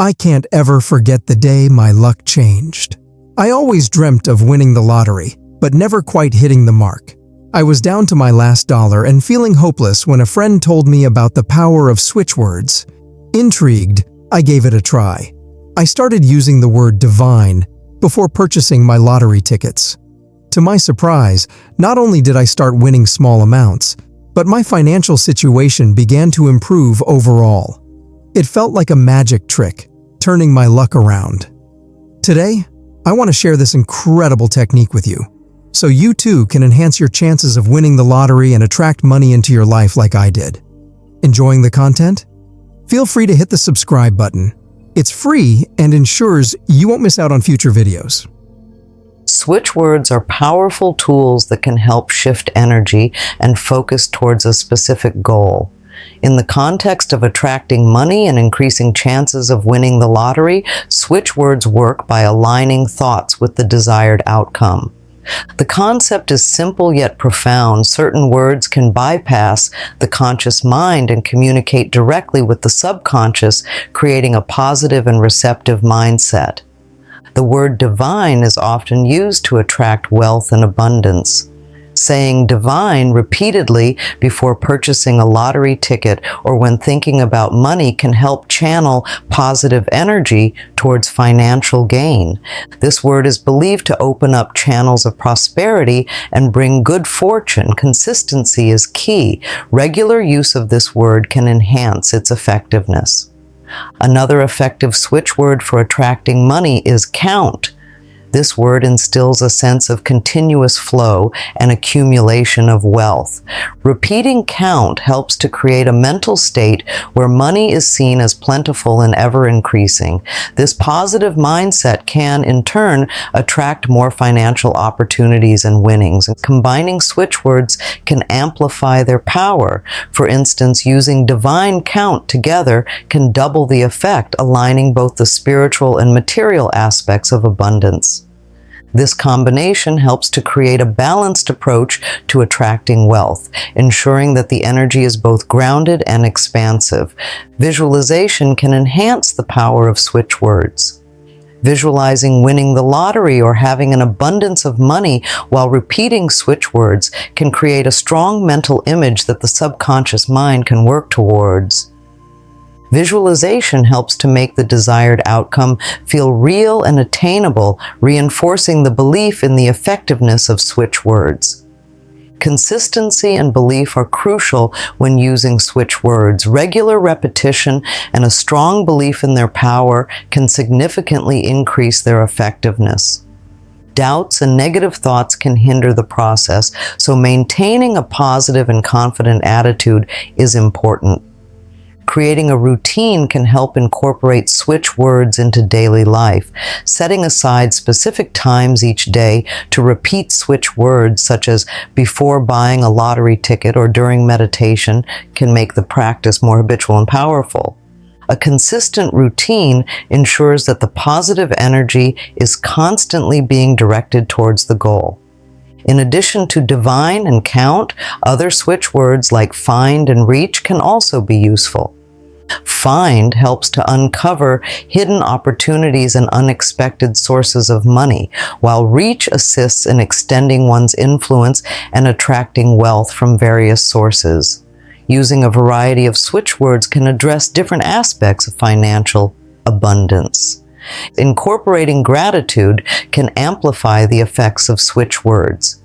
I can't ever forget the day my luck changed. I always dreamt of winning the lottery, but never quite hitting the mark. I was down to my last dollar and feeling hopeless when a friend told me about the power of switch words. Intrigued, I gave it a try. I started using the word divine before purchasing my lottery tickets. To my surprise, not only did I start winning small amounts, but my financial situation began to improve overall. It felt like a magic trick, turning my luck around. Today, I want to share this incredible technique with you, so you too can enhance your chances of winning the lottery and attract money into your life like I did. Enjoying the content? Feel free to hit the subscribe button. It's free and ensures you won't miss out on future videos. Switch words are powerful tools that can help shift energy and focus towards a specific goal. In the context of attracting money and increasing chances of winning the lottery, switch words work by aligning thoughts with the desired outcome. The concept is simple yet profound. Certain words can bypass the conscious mind and communicate directly with the subconscious, creating a positive and receptive mindset. The word divine is often used to attract wealth and abundance. Saying divine repeatedly before purchasing a lottery ticket or when thinking about money can help channel positive energy towards financial gain. This word is believed to open up channels of prosperity and bring good fortune. Consistency is key. Regular use of this word can enhance its effectiveness. Another effective switch word for attracting money is count. This word instills a sense of continuous flow and accumulation of wealth. Repeating count helps to create a mental state where money is seen as plentiful and ever increasing. This positive mindset can, in turn, attract more financial opportunities and winnings. Combining switch words can amplify their power. For instance, using divine count together can double the effect, aligning both the spiritual and material aspects of abundance. This combination helps to create a balanced approach to attracting wealth, ensuring that the energy is both grounded and expansive. Visualization can enhance the power of switch words. Visualizing winning the lottery or having an abundance of money while repeating switch words can create a strong mental image that the subconscious mind can work towards. Visualization helps to make the desired outcome feel real and attainable, reinforcing the belief in the effectiveness of switch words. Consistency and belief are crucial when using switch words. Regular repetition and a strong belief in their power can significantly increase their effectiveness. Doubts and negative thoughts can hinder the process, so maintaining a positive and confident attitude is important. Creating a routine can help incorporate switch words into daily life. Setting aside specific times each day to repeat switch words, such as before buying a lottery ticket or during meditation, can make the practice more habitual and powerful. A consistent routine ensures that the positive energy is constantly being directed towards the goal. In addition to divine and count, other switch words like find and reach can also be useful. Find helps to uncover hidden opportunities and unexpected sources of money, while reach assists in extending one's influence and attracting wealth from various sources. Using a variety of switch words can address different aspects of financial abundance. Incorporating gratitude can amplify the effects of switch words.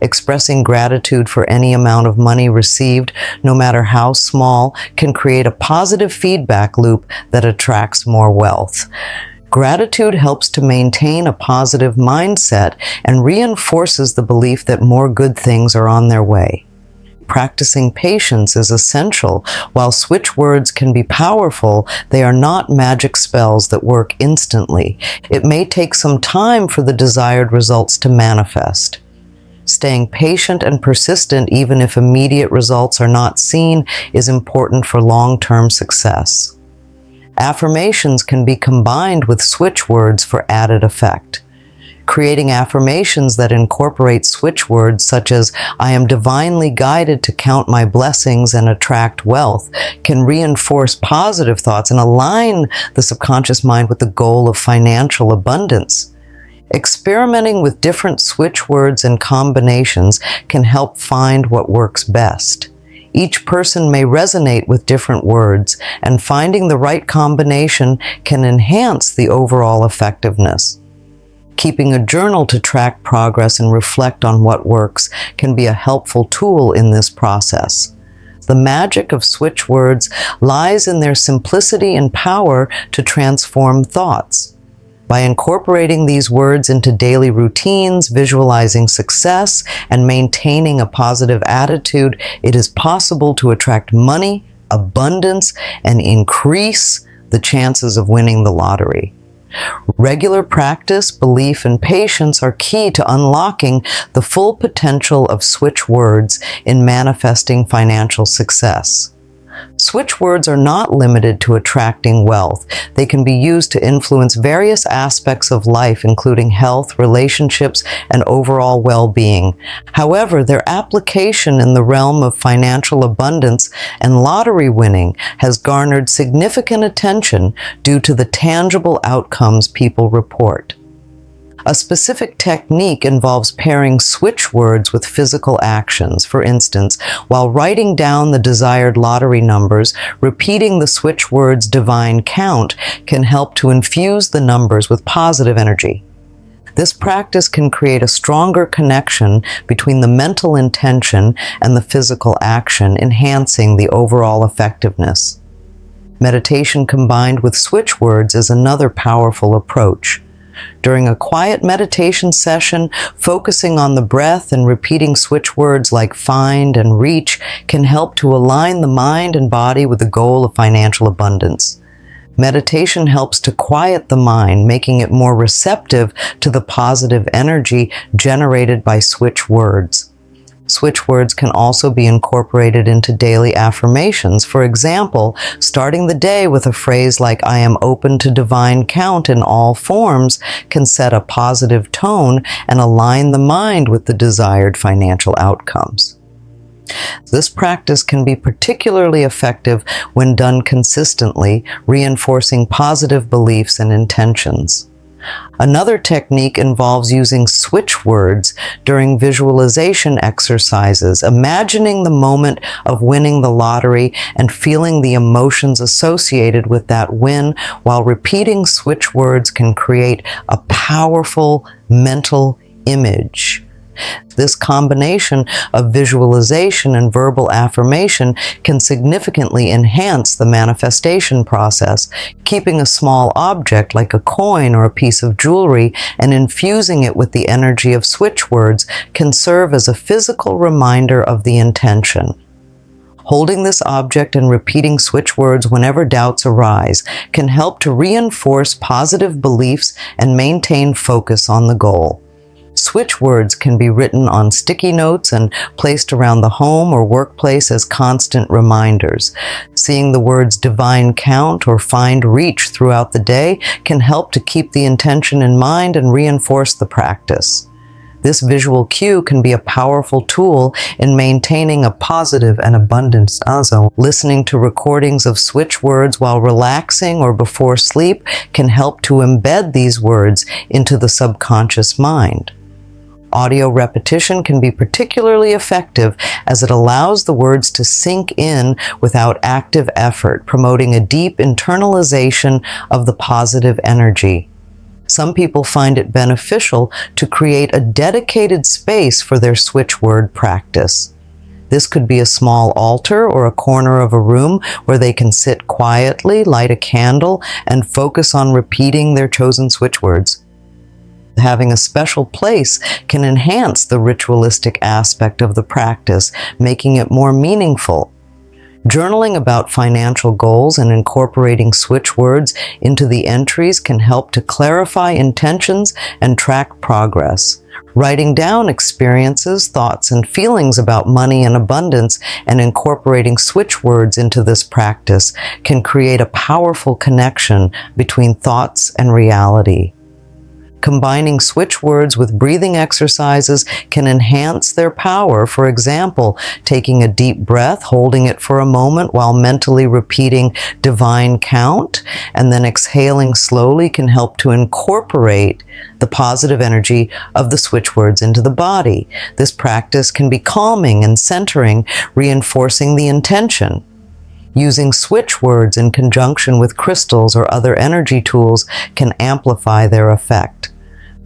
Expressing gratitude for any amount of money received, no matter how small, can create a positive feedback loop that attracts more wealth. Gratitude helps to maintain a positive mindset and reinforces the belief that more good things are on their way. Practicing patience is essential. While switch words can be powerful, they are not magic spells that work instantly. It may take some time for the desired results to manifest. Staying patient and persistent, even if immediate results are not seen, is important for long-term success. Affirmations can be combined with switch words for added effect. Creating affirmations that incorporate switch words such as "I am divinely guided to count my blessings and attract wealth" can reinforce positive thoughts and align the subconscious mind with the goal of financial abundance. Experimenting with different switch words and combinations can help find what works best. Each person may resonate with different words, and finding the right combination can enhance the overall effectiveness. Keeping a journal to track progress and reflect on what works can be a helpful tool in this process. The magic of switch words lies in their simplicity and power to transform thoughts. By incorporating these words into daily routines, visualizing success, and maintaining a positive attitude, it is possible to attract money, abundance, and increase the chances of winning the lottery. Regular practice, belief, and patience are key to unlocking the full potential of switch words in manifesting financial success. Switch words are not limited to attracting wealth. They can be used to influence various aspects of life, including health, relationships, and overall well-being. However, their application in the realm of financial abundance and lottery winning has garnered significant attention due to the tangible outcomes people report. A specific technique involves pairing switch words with physical actions. For instance, while writing down the desired lottery numbers, repeating the switch words "divine count" can help to infuse the numbers with positive energy. This practice can create a stronger connection between the mental intention and the physical action, enhancing the overall effectiveness. Meditation combined with switch words is another powerful approach. During a quiet meditation session, focusing on the breath and repeating switch words like "find" and "reach" can help to align the mind and body with the goal of financial abundance. Meditation helps to quiet the mind, making it more receptive to the positive energy generated by switch words. Switch words can also be incorporated into daily affirmations. For example, starting the day with a phrase like "I am open to divine count in all forms" can set a positive tone and align the mind with the desired financial outcomes. This practice can be particularly effective when done consistently, reinforcing positive beliefs and intentions. Another technique involves using switch words during visualization exercises, imagining the moment of winning the lottery and feeling the emotions associated with that win while repeating switch words can create a powerful mental image. This combination of visualization and verbal affirmation can significantly enhance the manifestation process. Keeping a small object like a coin or a piece of jewelry and infusing it with the energy of switch words can serve as a physical reminder of the intention. Holding this object and repeating switch words whenever doubts arise can help to reinforce positive beliefs and maintain focus on the goal. Switch words can be written on sticky notes and placed around the home or workplace as constant reminders. Seeing the words "divine count" or "find" "reach" throughout the day can help to keep the intention in mind and reinforce the practice. This visual cue can be a powerful tool in maintaining a positive and abundant zone. Listening to recordings of switch words while relaxing or before sleep can help to embed these words into the subconscious mind. Audio repetition can be particularly effective as it allows the words to sink in without active effort, promoting a deep internalization of the positive energy. Some people find it beneficial to create a dedicated space for their switch word practice. This could be a small altar or a corner of a room where they can sit quietly, light a candle, and focus on repeating their chosen switch words. Having a special place can enhance the ritualistic aspect of the practice, making it more meaningful. Journaling about financial goals and incorporating switch words into the entries can help to clarify intentions and track progress. Writing down experiences, thoughts, and feelings about money and abundance and incorporating switch words into this practice can create a powerful connection between thoughts and reality. Combining switch words with breathing exercises can enhance their power. For example, taking a deep breath, holding it for a moment while mentally repeating divine count, and then exhaling slowly can help to incorporate the positive energy of the switch words into the body. This practice can be calming and centering, reinforcing the intention. Using switch words in conjunction with crystals or other energy tools can amplify their effect.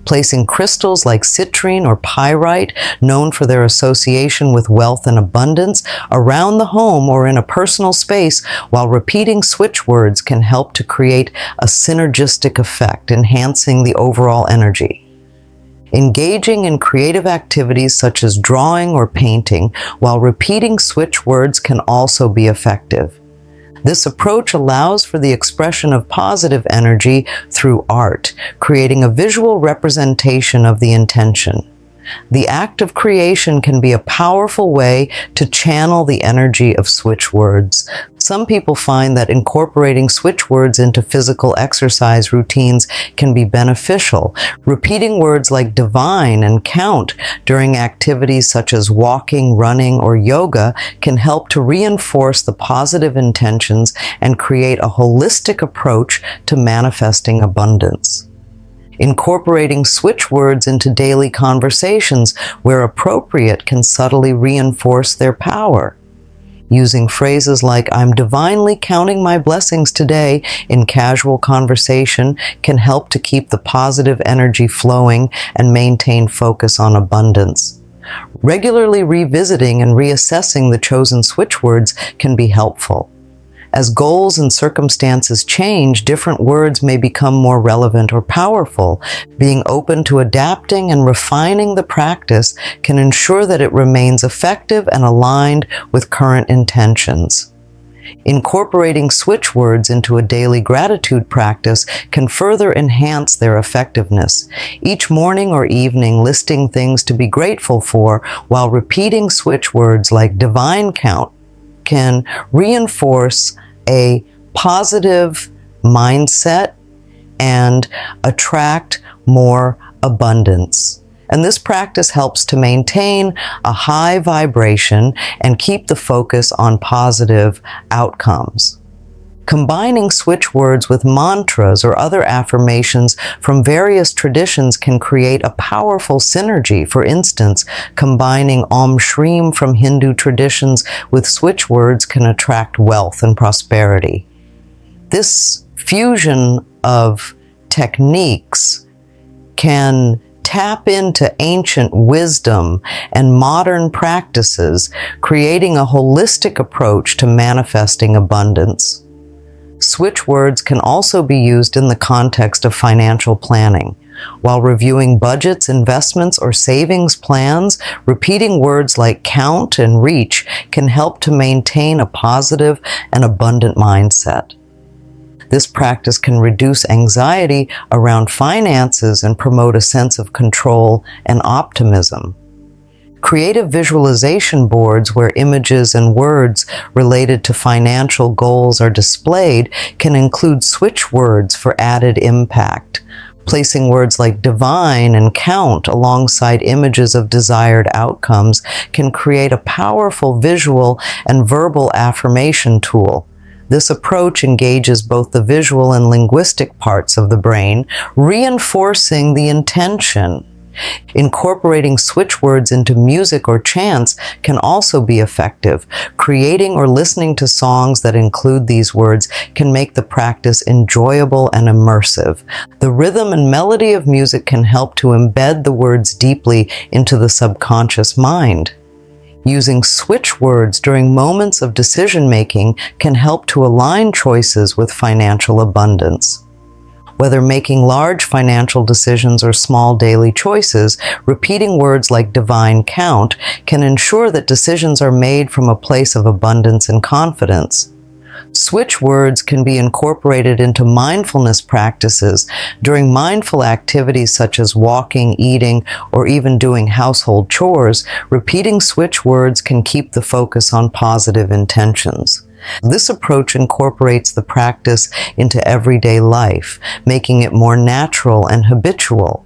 Placing crystals like citrine or pyrite, known for their association with wealth and abundance, around the home or in a personal space while repeating switch words can help to create a synergistic effect, enhancing the overall energy. Engaging in creative activities such as drawing or painting while repeating switch words can also be effective. This approach allows for the expression of positive energy through art, creating a visual representation of the intention. The act of creation can be a powerful way to channel the energy of switch words. Some people find that incorporating switch words into physical exercise routines can be beneficial. Repeating words like divine and count during activities such as walking, running, or yoga can help to reinforce the positive intentions and create a holistic approach to manifesting abundance. Incorporating switch words into daily conversations where appropriate can subtly reinforce their power. Using phrases like "I'm divinely counting my blessings today" in casual conversation can help to keep the positive energy flowing and maintain focus on abundance. Regularly revisiting and reassessing the chosen switch words can be helpful. As goals and circumstances change, different words may become more relevant or powerful. Being open to adapting and refining the practice can ensure that it remains effective and aligned with current intentions. Incorporating switch words into a daily gratitude practice can further enhance their effectiveness. Each morning or evening, listing things to be grateful for while repeating switch words like divine count can reinforce a positive mindset and attract more abundance. And this practice helps to maintain a high vibration and keep the focus on positive outcomes. Combining switch words with mantras or other affirmations from various traditions can create a powerful synergy. For instance, combining Om Shrim from Hindu traditions with switch words can attract wealth and prosperity. This fusion of techniques can tap into ancient wisdom and modern practices, creating a holistic approach to manifesting abundance. Switch words can also be used in the context of financial planning. While reviewing budgets, investments, or savings plans, repeating words like count and reach can help to maintain a positive and abundant mindset. This practice can reduce anxiety around finances and promote a sense of control and optimism. Creative visualization boards where images and words related to financial goals are displayed can include switch words for added impact. Placing words like divine and count alongside images of desired outcomes can create a powerful visual and verbal affirmation tool. This approach engages both the visual and linguistic parts of the brain, reinforcing the intention. Incorporating switch words into music or chants can also be effective. Creating or listening to songs that include these words can make the practice enjoyable and immersive. The rhythm and melody of music can help to embed the words deeply into the subconscious mind. Using switch words during moments of decision-making can help to align choices with financial abundance. Whether making large financial decisions or small daily choices, repeating words like divine count can ensure that decisions are made from a place of abundance and confidence. Switch words can be incorporated into mindfulness practices during mindful activities such as walking, eating, or even doing household chores. Repeating switch words can keep the focus on positive intentions. This approach incorporates the practice into everyday life, making it more natural and habitual.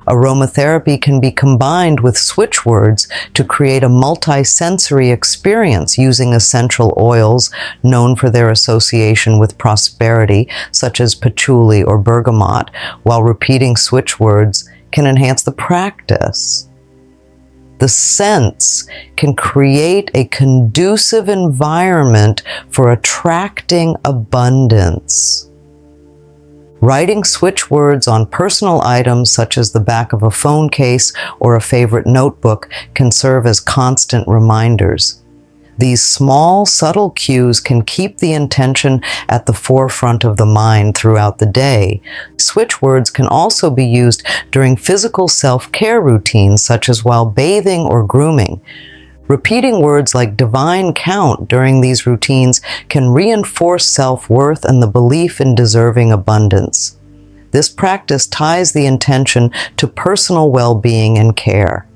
Aromatherapy can be combined with switch words to create a multi-sensory experience using essential oils known for their association with prosperity, such as patchouli or bergamot, while repeating switch words can enhance the practice. The scents can create a conducive environment for attracting abundance. Writing switch words on personal items such as the back of a phone case or a favorite notebook can serve as constant reminders. These small, subtle cues can keep the intention at the forefront of the mind throughout the day. Switch words can also be used during physical self-care routines such as while bathing or grooming. Repeating words like divine count during these routines can reinforce self-worth and the belief in deserving abundance. This practice ties the intention to personal well-being and care.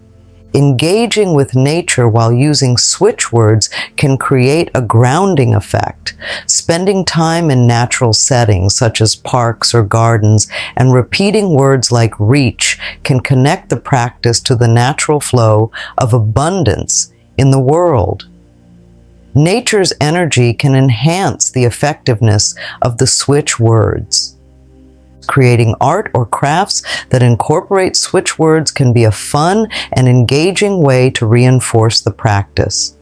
Engaging with nature while using switch words can create a grounding effect. Spending time in natural settings such as parks or gardens and repeating words like reach can connect the practice to the natural flow of abundance in the world. Nature's energy can enhance the effectiveness of the switch words. Creating art or crafts that incorporate switch words can be a fun and engaging way to reinforce the practice.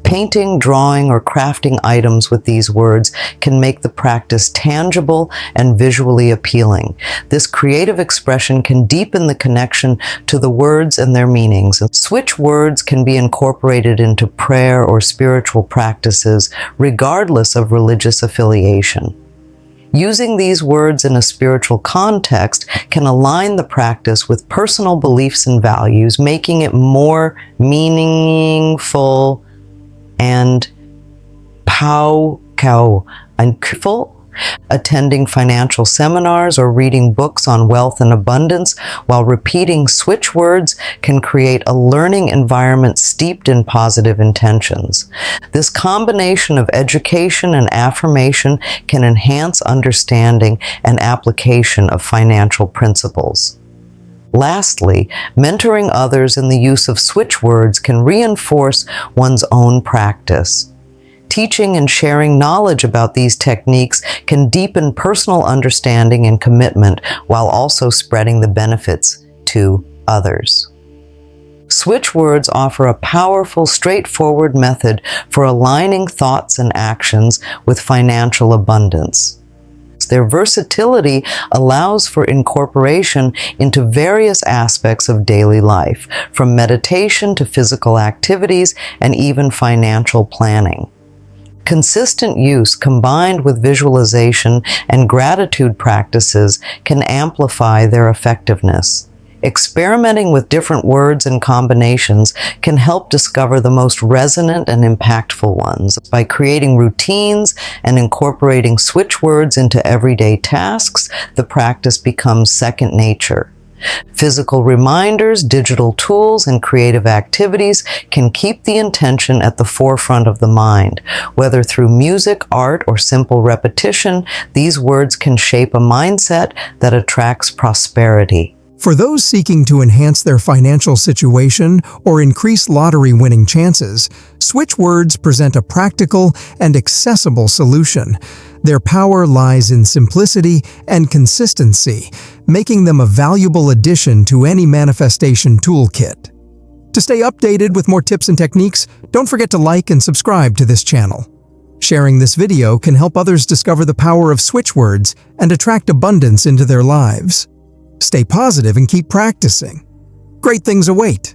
Painting, drawing, or crafting items with these words can make the practice tangible and visually appealing. This creative expression can deepen the connection to the words and their meanings. Switch words can be incorporated into prayer or spiritual practices, regardless of religious affiliation. Using these words in a spiritual context can align the practice with personal beliefs and values, making it more meaningful and powerful. Attending financial seminars or reading books on wealth and abundance while repeating switch words can create a learning environment steeped in positive intentions. This combination of education and affirmation can enhance understanding and application of financial principles. Lastly, mentoring others in the use of switch words can reinforce one's own practice. Teaching and sharing knowledge about these techniques can deepen personal understanding and commitment while also spreading the benefits to others. Switch words offer a powerful, straightforward method for aligning thoughts and actions with financial abundance. Their versatility allows for incorporation into various aspects of daily life, from meditation to physical activities and even financial planning. Consistent use combined with visualization and gratitude practices can amplify their effectiveness. Experimenting with different words and combinations can help discover the most resonant and impactful ones. By creating routines and incorporating switch words into everyday tasks, the practice becomes second nature. Physical reminders, digital tools, and creative activities can keep the intention at the forefront of the mind. Whether through music, art, or simple repetition, these words can shape a mindset that attracts prosperity. For those seeking to enhance their financial situation or increase lottery-winning chances, switch words present a practical and accessible solution. Their power lies in simplicity and consistency, making them a valuable addition to any manifestation toolkit. To stay updated with more tips and techniques, don't forget to like and subscribe to this channel. Sharing this video can help others discover the power of switch words and attract abundance into their lives. Stay positive and keep practicing. Great things await.